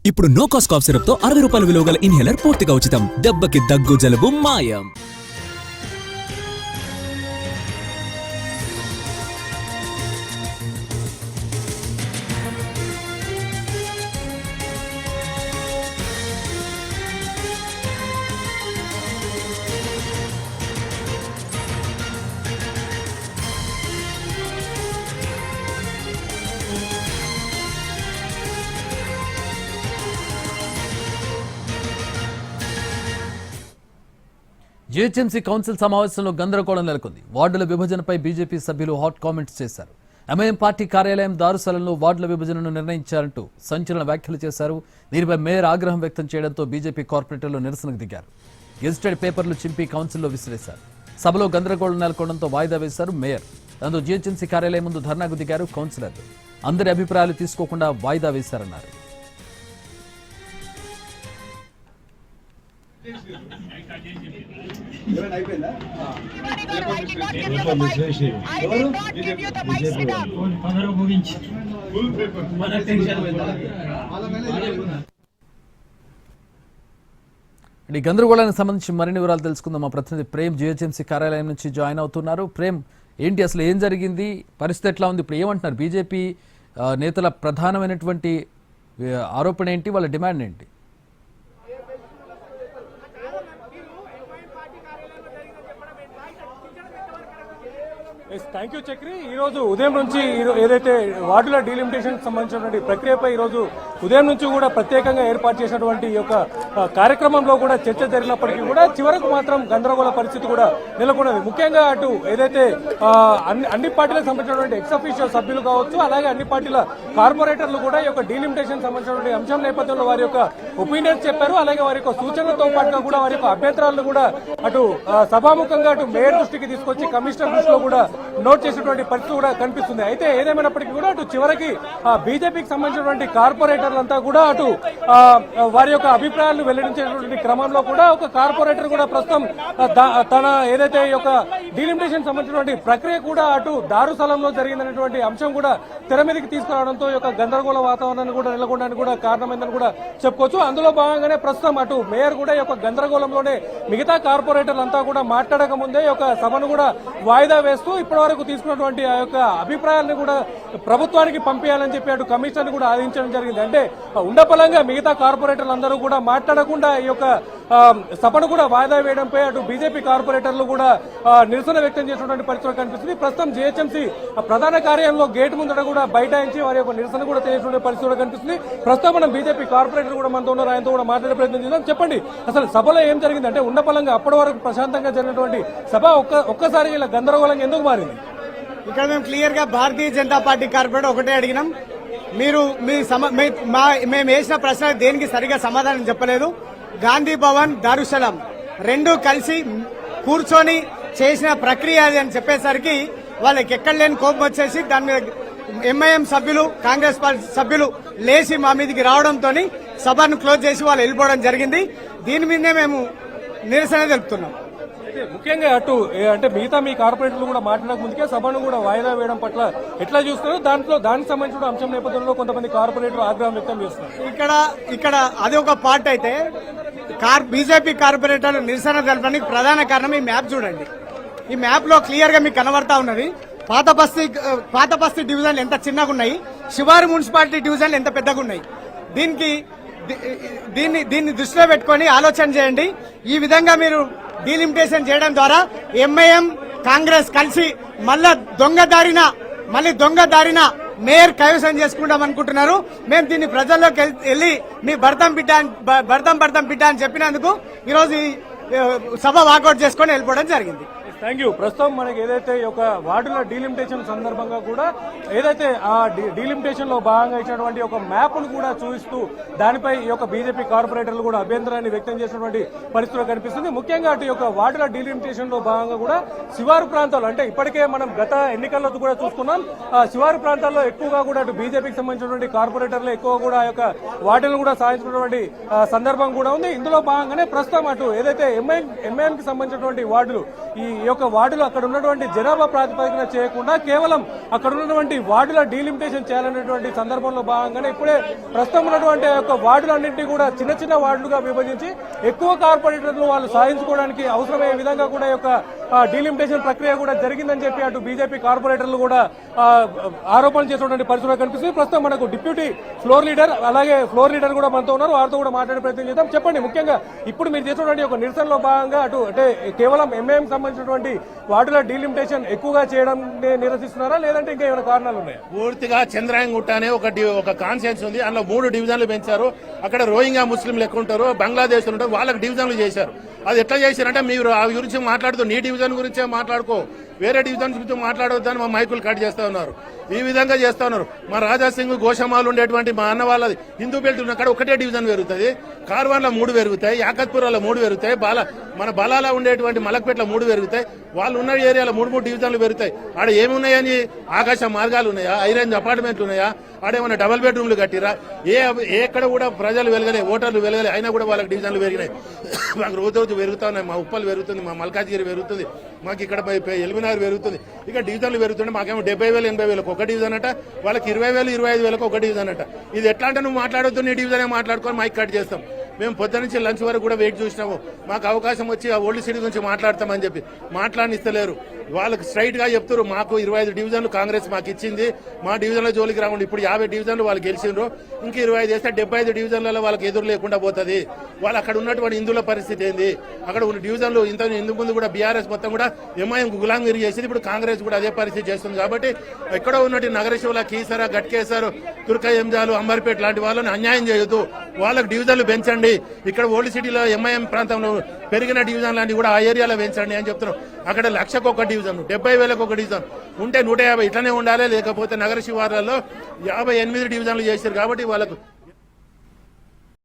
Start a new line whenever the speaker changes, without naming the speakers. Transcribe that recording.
ఇప్పుడు no cost cough syrup తో 60 రూపాయల విలువ గల ఇన్హేలర్ పూర్తిగా ఉచితం. దెబ్బకి దగ్గు జలుబు మాయం.
జీహెచ్ఎంసీ కౌన్సిల్ సమావేశంలో గందరగోళం నెలకొంది. వార్డుల విభజనపై బీజేపీ సభ్యులు హాట్ కామెంట్స్ చేశారు. ఎంఐఎం పార్టీ కార్యాలయం దారుసలంలో వార్డుల విభజనను నిర్ణయించారంటూ సంచలన వ్యాఖ్యలు చేశారు. దీనిపై మేయర్ ఆగ్రహం వ్యక్తం చేయడంతో బీజేపీ కార్పొరేటర్లు నిరసనకు దిగారు. గెజిటెడ్ పేపర్లు చింపి కౌన్సిల్లో విసిరేశారు. సభలో గందరగోళం నెలకొనడంతో వాయిదా వేశారు మేయర్. దాంతో జీహెచ్ఎంసీ కార్యాలయం ముందు ధర్నాకు దిగారు కౌన్సిలర్లు. అందరి అభిప్రాయాలు తీసుకోకుండా వాయిదా వేశారన్నారు. ఈ గందరగోళానికి సంబంధించి మరిన్ని వివరాలు తెలుసుకుందాం. మా ప్రతినిధి ప్రేమ్ జీహెచ్ఎంసీ కార్యాలయం నుంచి జాయిన్ అవుతున్నారు. ప్రేమ్, ఏంటి అసలు ఏం జరిగింది, పరిస్థితి ఎట్లా ఉంది, ఇప్పుడు ఏమంటున్నారు బీజేపీ నేతల ప్రధానమైనటువంటి ఆరోపణ ఏంటి, వాళ్ళ డిమాండ్ ఏంటి?
Thank you Chakri. ఈ రోజు ఉదయం నుంచి ఏదైతే వార్డుల డీలిమిటేషన్ సంబంధించినటువంటి ప్రక్రియపై ఈ రోజు ఉదయం నుంచి కూడా ప్రత్యేకంగా ఏర్పాటు చేసినటువంటి ఈ యొక్క కార్యక్రమంలో కూడా చర్చ జరిగినప్పటికీ కూడా చివరకు మాత్రం గందరగోళ పరిస్థితి కూడా నెలకొన్నది. ముఖ్యంగా అటు ఏదైతే అన్ని పార్టీలకు సంబంధించినటువంటి ఎక్స్ అఫీషియల్ సభ్యులు కావచ్చు, అలాగే అన్ని పార్టీల కార్పొరేటర్లు కూడా ఈ యొక్క డీలిమిటేషన్ సంబంధించినటువంటి అంశం నేపథ్యంలో వారి యొక్క ఒపీనియన్స్ చెప్పారు. అలాగే వారి యొక్క సూచనలతో పాటుగా కూడా వారి యొక్క అభ్యంతరాలను కూడా అటు సభాముఖంగా అటు మేయర్ దృష్టికి తీసుకొచ్చి కమిషనర్ దృష్టిలో కూడా నోట్ చేసినటువంటి పరిస్థితి కూడా కనిపిస్తుంది. అయితే ఏదేమైనప్పటికీ కూడా అటు చివరికి బీజేపీకి సంబంధించినటువంటి కార్పొరేటర్లంతా కూడా అటు వారి యొక్క అభిప్రాయాలను వెల్లడించేటువంటి క్రమంలో కూడా ఒక కార్పొరేటర్ కూడా ప్రస్తుతం తన ఏదైతే ఈ యొక్క డీలిమిటేషన్ సంబంధించినటువంటి ప్రక్రియ కూడా అటు దారుస్థలంలో జరిగిందనేటువంటి అంశం కూడా తెర మీదకి తీసుకురావడంతో ఈ యొక్క గందరగోళ వాతావరణాన్ని కూడా నెలకొనడానికి కూడా కారణమైందని కూడా చెప్పుకోవచ్చు. అందులో భాగంగానే ప్రస్తుతం అటు మేయర్ కూడా ఈ యొక్క గందరగోళంలోనే మిగతా కార్పొరేటర్లంతా కూడా మాట్లాడక ముందే ఈ యొక్క సభను కూడా వాయిదా వేస్తూ ఇప్పటి వరకు తీసుకున్నటువంటి ఆ యొక్క అభిప్రాయాలను కూడా ప్రభుత్వానికి పంపించాలని చెప్పి అటు కమిషనర్ కూడా ఆదేశించడం జరిగింది. అంటే ఉండపలంగా మిగతా కార్పొరేటర్లు అందరూ కూడా మాట్లాడకుండా ఈ యొక్క సభను కూడా వాయిదా వేయడంపై అటు బీజేపీ కార్పొరేటర్లు కూడా నిరసన వ్యక్తం చేసినటువంటి పరిస్థితి కనిపిస్తుంది. ప్రస్తుతం జీహెచ్ఎంసీ ప్రధాన కార్యాలయంలో గేట్ ముందట కూడా బైఠాయించి వారి యొక్క నిరసన కూడా చేసినటువంటి పరిస్థితి కూడా కనిపిస్తుంది. ప్రస్తుతం మనం బీజేపీ కార్పొరేటర్ కూడా మనతో ఉన్నారు, ఆయనతో కూడా మాట్లాడే ప్రయత్నం చేద్దాం. చెప్పండి, అసలు సభలో ఏం జరిగింది? అంటే ఉండపలంగా అప్పటి వరకు ప్రశాంతంగా జరిగినటువంటి సభ ఒక్కసారి ఇలా గందరగోళంగా ఎందుకు మారింది?
ఇక్కడ మేము క్లియర్ గా భారతీయ జనతా పార్టీ కార్పొరేటర్ ఒకటే అడిగినాం, మీరు మేము వేసిన ప్రశ్న దేనికి సరిగా సమాధానం చెప్పలేదు. గాంధీ భవన్ దారుసలాం రెండు కలిసి కూర్చొని చేసిన ప్రక్రియ అది అని చెప్పేసరికి వాళ్ళకి ఎక్కడ లేని కోపం వచ్చేసి దాని మీద ఎంఐఎం సభ్యులు, కాంగ్రెస్ పార్టీ సభ్యులు లేచి మా మీదకి రావడంతో సభను క్లోజ్ చేసి వాళ్ళు వెళ్ళిపోవడం జరిగింది. దీని మీదనే మేము నిరసన తెలుపుతున్నాం.
ముఖ్యంగా అటు అంటే మిగతా మీ కార్పొరేటర్లు కూడా మాట్లాడక ముందుకే సభను కూడా వాయిదా వేయడం పట్ల ఎట్లా చూస్తున్నారు? దానికి సంబంధించిన అంశం నేపథ్యంలో కొంతమంది కార్పొరేటర్లు ఆగ్రహం వ్యక్తం చేస్తున్నారు.
ఇక్కడ అది ఒక పార్ట్ అయితే బీజేపీ కార్పొరేటర్లు నిరసన తెలపడానికి ప్రధాన కారణం ఈ మ్యాప్ చూడండి. ఈ మ్యాప్ లో క్లియర్ గా మీకు కనబడతా ఉన్నది. పాత బస్తీ డివిజన్లు ఎంత చిన్నగా ఉన్నాయి, శివారు మున్సిపాలిటీ డివిజన్లు ఎంత పెద్దగా ఉన్నాయి. దీన్ని దృష్టిలో పెట్టుకుని ఆలోచన చేయండి. ఈ విధంగా మీరు డీలిమిటేషన్ చేయడం ద్వారా ఎంఐఎం కాంగ్రెస్ కలిసి మళ్ళీ దొంగ దారిన మేయర్ కైవసం చేసుకుంటాం అనుకుంటున్నారు. మేము దీన్ని ప్రజల్లోకి వెళ్ళి మీ భర్తం బిడ్డ అని చెప్పినందుకు ఈరోజు సభ వాకౌట్ చేసుకుని వెళ్ళిపోవడం జరిగింది.
Thank you. ప్రస్తుతం మనకి ఏదైతే ఒక వార్డుల డీలిమిటేషన్ సందర్భంగా కూడా ఏదైతే ఆ డీలిమిటేషన్ లో భాగంగా ఇచ్చినటువంటి ఒక మ్యాప్ ను కూడా చూపిస్తూ దానిపై ఈ యొక్క బీజేపీ కార్పొరేటర్లు కూడా అభ్యంతరాన్ని వ్యక్తం చేసినటువంటి పరిస్థితులు కనిపిస్తుంది. ముఖ్యంగా అటు యొక్క వార్డుల డీలిమిటేషన్ లో భాగంగా కూడా శివారు ప్రాంతాలు, అంటే ఇప్పటికే మనం గత ఎన్నికల్లో కూడా చూసుకున్నాం, శివారు ప్రాంతాల్లో ఎక్కువగా కూడా అటు బీజేపీకి సంబంధించినటువంటి కార్పొరేటర్లు ఎక్కువ కూడా ఆ యొక్క వార్డులను కూడా సాధించినటువంటి సందర్భం కూడా ఉంది. ఇందులో భాగంగానే ప్రస్తుతం అటు ఏదైతే ఎంఐఎం కి సంబంధించినటువంటి వార్డులు ఈ యొక్క వార్డులు అక్కడ ఉన్నటువంటి జనాభా ప్రాతిపదికన చేయకుండా కేవలం అక్కడ ఉన్నటువంటి వార్డుల డీలిమిటేషన్ చేయాలనేటువంటి సందర్భంలో భాగంగానే ఇప్పుడే ప్రస్తుతం ఉన్నటువంటి ఆ యొక్క వార్డులన్నింటినీ కూడా చిన్న చిన్న వార్డులుగా విభజించి ఎక్కువ కార్పొరేటర్లు వాళ్ళు సాధించుకోవడానికి అవసరమయ్యే విధంగా కూడా ఈ యొక్క డీలిమిటేషన్ ప్రక్రియ కూడా జరిగిందని చెప్పి అటు బీజేపీ కార్పొరేటర్లు కూడా ఆరోపణలు చేసినటువంటి పరిస్థితులు కనిపిస్తుంది. ప్రస్తుతం మనకు డిప్యూటీ ఫ్లోర్ లీడర్ అలాగే ఫ్లోర్ లీడర్ కూడా మనతో ఉన్నారు, వారితో కూడా మాట్లాడే ప్రయత్నం చేద్దాం. చెప్పండి, ముఖ్యంగా ఇప్పుడు మీరు చేసినటువంటి ఒక నిరసనలో భాగంగా అటు అంటే కేవలం ఎంఐఎం సంబంధించినటువంటి వార్డుల డీలిమిటేషన్ ఎక్కువగా చేయడం నిరసిస్తున్నారా, లేదంటే ఇంకా ఏమైనా కారణాలు ఉన్నాయా?
పూర్తిగా చంద్రాయంగుట్ట అనే ఒక కాన్సెన్స్ ఉంది, అందులో 3 డివిజన్లు పెంచారు. అక్కడ రోహింగ్యా ముస్లింలు ఎక్కువ ఉంటారు, బంగ్లాదేశ్ ఉంటారు, వాళ్ళకి డివిజన్లు చేశారు. అది ఎట్లా చేశారంటే మీరు ఆ గురించి మాట్లాడుతూ నీ డివిజన్ గురించే మాట్లాడుకో, వేరే డివిజన్ గురించి మాట్లాడొద్దని మా మైకులు కట్ చేస్తా ఉన్నారు. ఈ విధంగా చేస్తా ఉన్నారు. మా రాజాసింగ్ గోషమాలు ఉండేటువంటి మా అన్న వాళ్ళది హిందూ బెల్ట్ ఉన్న అక్కడ ఒకటే డివిజన్ పెరుగుతుంది, కార్వాన్లో 3 పెరుగుతాయి, యాకత్పురాలో 3 పెరుగుతాయి, మన బలాల ఉండేటువంటి మలక్పేటలో 3 పెరుగుతాయి. వాళ్ళు ఉన్న ఏరియాలో 3 డివిజన్లు పెరుగుతాయి. ఆడ ఏమున్నాయని ఆకాశ మార్గాలు ఉన్నాయా, ఐరేంజ్ అపార్ట్మెంట్లు ఉన్నాయా, ఆడేమన్నా డబుల్ బెడ్రూమ్లు కట్టిరా? ఎక్కడ కూడా ప్రజలు వెలగలే, ఓటర్లు వెలగలే, అయినా కూడా వాళ్ళకి డివిజన్లు పెరిగినాయి. మాకు రోజు పెరుగుతా ఉన్నాయి. మా ఉప్పల్ పెరుగుతుంది, మా మల్కాజ్గిరి పెరుగుతుంది, మాకు ఇక్కడ ఎల్బినార్ పెరుగుతుంది. ఇక డివిజన్లు పెరుగుతుంటే మాకేమో 70,000 80,000 ఒక డివిజన్ అట, వాళ్ళకి 20,000 25,000 ఒక డివిజన్ అట. ఇది ఎట్లా అంటే నువ్వు మాట్లాడొద్దు, నీ డివిజనే మాట్లాడుకొని మైక్ కట్ చేస్తాం. మేము పొద్దు నుంచి లంచ్ వరకు కూడా వెయిట్ చూసినాము. మాకు అవకాశం వచ్చి ఆ ఓల్డ్ సిటీ గురించి మాట్లాడతామని చెప్పి మాట్లాడిస్తలేరు. వాళ్ళకి స్ట్రైట్ గా చెప్తారు, మాకు 25 డివిజన్లు కాంగ్రెస్ మాకు ఇచ్చింది, మా డివిజన్ల జోలికి రాకుండా ఇప్పుడు 50 డివిజన్లు వాళ్ళు గెలిచిండ్రు, ఇంక 25 వేస్తే 75 డివిజన్లలో వాళ్ళకి ఎదురు లేకుండా పోతుంది. వాళ్ళు అక్కడ ఉన్నటువంటి హిందువుల పరిస్థితి ఏంది? అక్కడ ఉన్న డివిజన్లు ఇంతకు ముందు కూడా బీఆర్ఎస్ మొత్తం కూడా ఎంఐఎం గులాంగిరి చేసింది, ఇప్పుడు కాంగ్రెస్ కూడా అదే పరిస్థితి చేస్తుంది. కాబట్టి ఎక్కడో ఉన్నట్టు నగరశివుల కీసరా, గట్కేసర్, తుర్క ఎంజాలు, అంబర్పేట లాంటి వాళ్ళని అన్యాయం చేయొద్దు, వాళ్ళకి డివిజన్లు పెంచండి. ఇక్కడ ఓల్డ్ సిటీలో ఎంఐఎం ప్రాంతంలో పెరిగిన డివిజన్ లాంటివి కూడా ఆ ఏరియాలో పెంచండి అని చెప్తున్నాం. అక్కడ 1,00,000కు ఒక డివిజన్, 70,000కు ఒక డివిజన్ ఉంటే 150 ఇట్లనే ఉండాలి. లేకపోతే నగర శివార్లలో 58 డివిజన్లు చేశారు కాబట్టి వాళ్ళకు